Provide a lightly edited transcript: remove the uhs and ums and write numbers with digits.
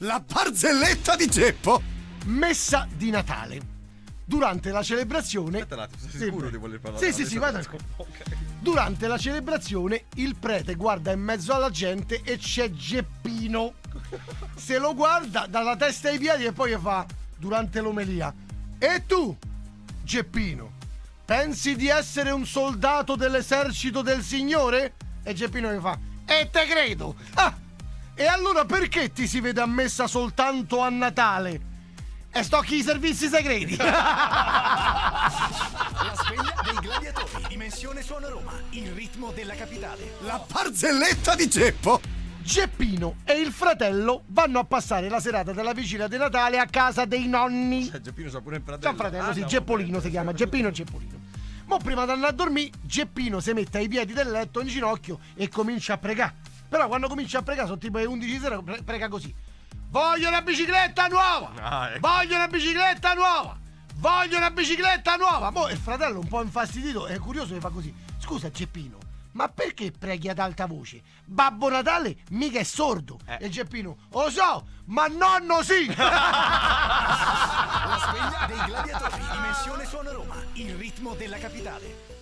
La barzelletta di Geppo. Messa di Natale. Durante la celebrazione... Aspetta un attimo, sei sicuro di voler parlare? Sì, guarda. Ok. Durante la celebrazione il prete guarda in mezzo alla gente e c'è Geppino. Se lo guarda dalla testa ai piedi e poi fa, durante l'omelia: e tu, Geppino, pensi di essere un soldato dell'esercito del Signore? E Geppino gli fa: e te credo. Ah, e allora perché ti si vede a messa soltanto a Natale? E sto chi i servizi segreti. La sveglia dei gladiatori. Dimensione Suono Roma. Il ritmo della capitale. La barzelletta di Geppo. Geppino e il fratello vanno a passare la serata della vigilia di Natale a casa dei nonni. Cioè, Geppino c'ha pure il C'è fratello. un fratello, sì, no, Geppolino vabbè. si chiama, Geppino e Geppolino. Mo prima di andare a dormire, Geppino si mette ai piedi del letto in ginocchio e comincia a pregare. Però quando comincia a pregare, sono tipo le 11 sera, prega così: voglio una bicicletta nuova! Ah, ecco. Voglio una bicicletta nuova! Voglio una bicicletta nuova! Mo il fratello, un po' infastidito e curioso, gli fa così: scusa Geppino, ma perché preghi ad alta voce? Babbo Natale mica è sordo. E Geppino: lo so, ma nonno sì! La sveglia dei gladiatori. Dimensione Suono Roma. Il ritmo della capitale.